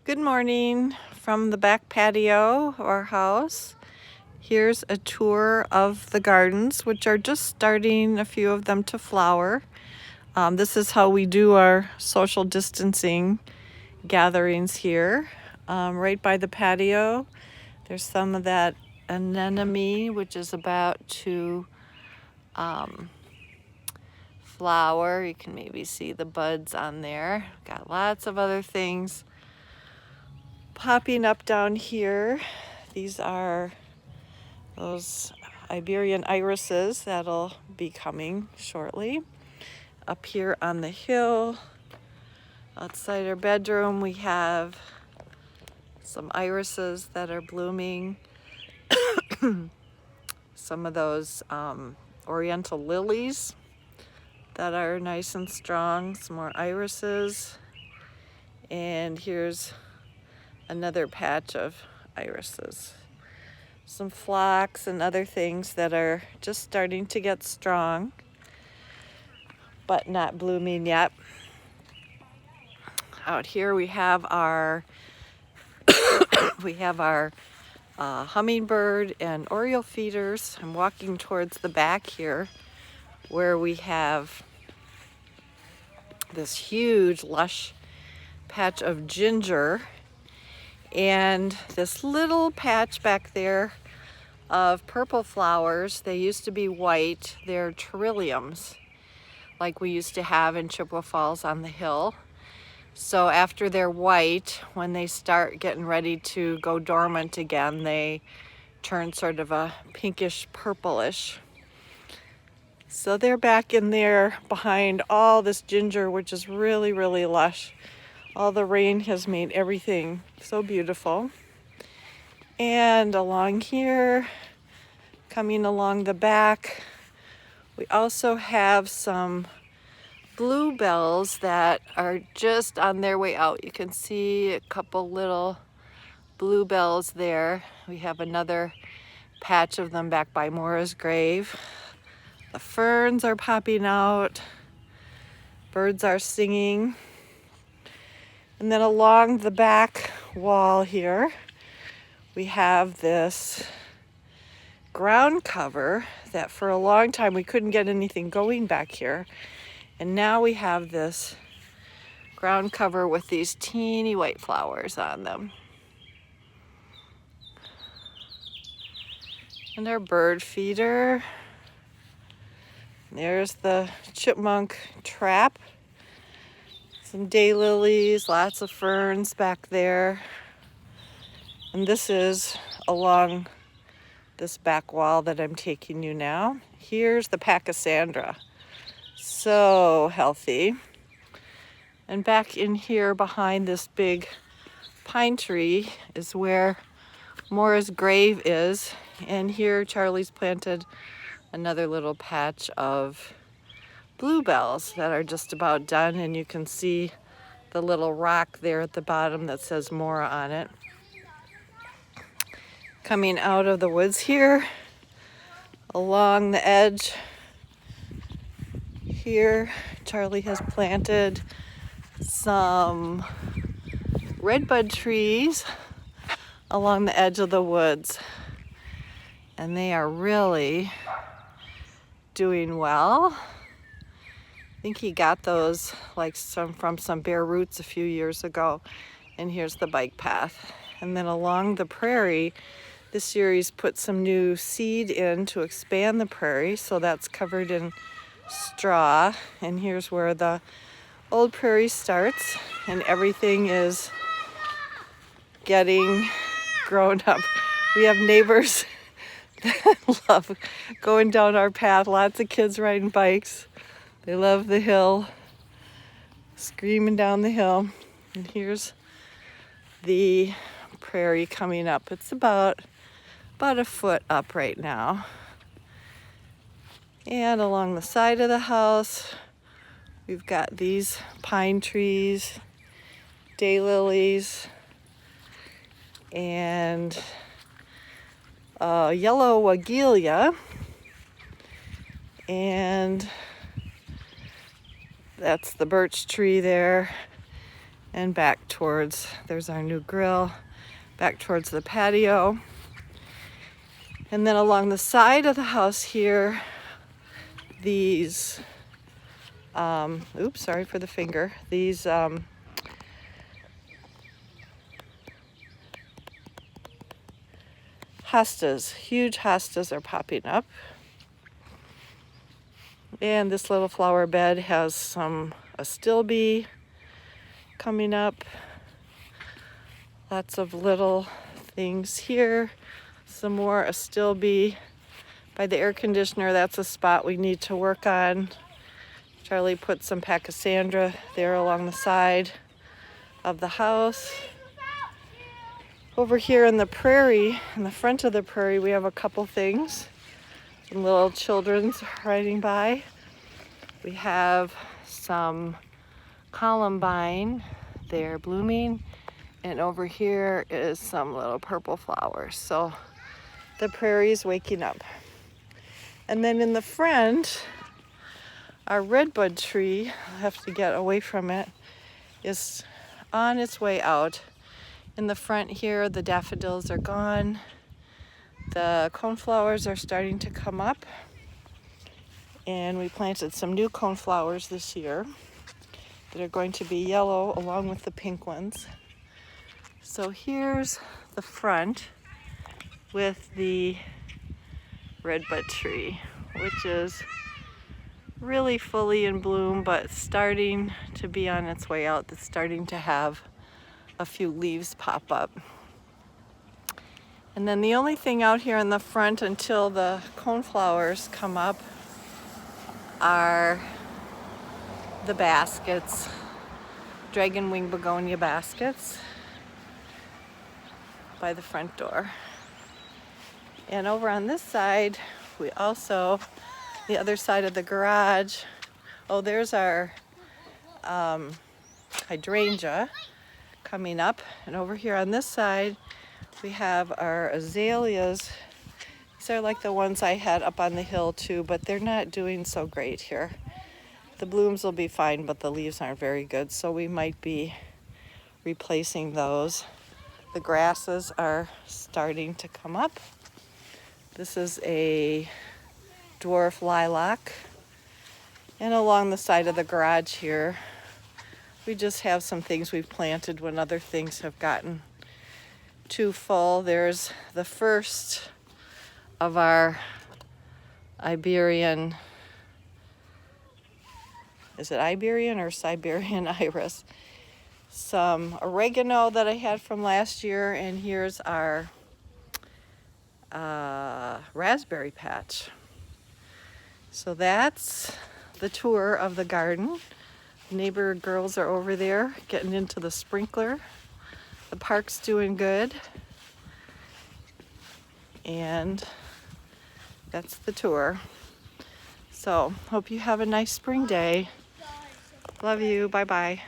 Good morning from the back patio of our house. Here's a tour of the gardens, which are just starting, a few of them to flower. This is how we do our social distancing gatherings here. Right by the patio, there's some of that anemone, which is about to flower. You can maybe see the buds on there. Got lots of other things popping up down here. These are those Iberian irises that'll be coming shortly. Up here on the hill, outside our bedroom, we have some irises that are blooming. Some of those oriental lilies that are nice and strong, some more irises. And here's another patch of irises. Some phlox and other things that are just starting to get strong, but not blooming yet. Out here we have our hummingbird and oriole feeders. I'm walking towards the back here where we have this huge lush patch of ginger and this little patch back there of purple flowers. They used to be white. They're trilliums like we used to have in Chippewa Falls on the hill. So after they're white, when they start getting ready to go dormant again, they turn sort of a pinkish purplish. So they're back in there behind all this ginger, which is really, really lush. All the rain has made everything so beautiful. And along here, coming along the back, we also have some bluebells that are just on their way out. You can see a couple little bluebells there. We have another patch of them back by Mora's grave. The ferns are popping out. Birds are singing. And then along the back wall here, we have this ground cover that for a long time we couldn't get anything going back here. And now we have this ground cover with these teeny white flowers on them. And our bird feeder. There's the chipmunk trap. Some daylilies, lots of ferns back there. And this is along this back wall that I'm taking you now. Here's the Pachysandra. So healthy. And back in here behind this big pine tree is where Mora's grave is. And here Charlie's planted another little patch of bluebells that are just about done, and you can see the little rock there at the bottom that says Mora on it. Coming out of the woods here, along the edge here, Charlie has planted some redbud trees along the edge of the woods, and they are really doing well. I think he got those from some bare roots a few years ago. And here's the bike path. And then along the prairie, this year he's put some new seed in to expand the prairie, so that's covered in straw. And here's where the old prairie starts, and everything is getting grown up. We have neighbors that love going down our path, lots of kids riding bikes. They love the hill, screaming down the hill. And here's the prairie coming up. It's about a foot up right now. And along the side of the house, we've got these pine trees, daylilies, and yellow wagelia. And that's the birch tree there. and back towards, there's our new grill, back towards the patio. And then along the side of the house here, these, oops, sorry for the finger, these hostas, huge hostas are popping up. And this little flower bed has some astilbe coming up. Lots of little things here. Some more astilbe by the air conditioner. That's a spot we need to work on. Charlie put some pachysandra there along the side of the house. Over here in the prairie, in the front of the prairie, we have a couple things. Some little children's riding by. We have some columbine, they're blooming, and over here is some little purple flowers. So the prairie's waking up. And then in the front, our redbud tree, I'll have to get away from it, is on its way out. In the front here, the daffodils are gone. The coneflowers are starting to come up. And we planted some new coneflowers this year that are going to be yellow along with the pink ones. So here's the front with the redbud tree, which is really fully in bloom, but starting to be on its way out. It's starting to have a few leaves pop up. And then the only thing out here in the front until the coneflowers come up are the baskets, dragon wing begonia baskets by the front door. And over on this side, we also, the other side of the garage, oh, there's our hydrangea coming up. And over here on this side, we have our azaleas. These are like the ones I had up on the hill too, but they're not doing so great here. The blooms will be fine, but the leaves aren't very good, so we might be replacing those. The grasses are starting to come up. This is a dwarf lilac. And along the side of the garage here, we just have some things we've planted when other things have gotten too full. There's the first of our Iberian, is it Iberian or Siberian iris? Some oregano that I had from last year, and here's our raspberry patch. So that's the tour of the garden. Neighbor girls are over there getting into the sprinkler. The park's doing good. And that's the tour. So, hope you have a nice spring day. Love you. Bye-bye.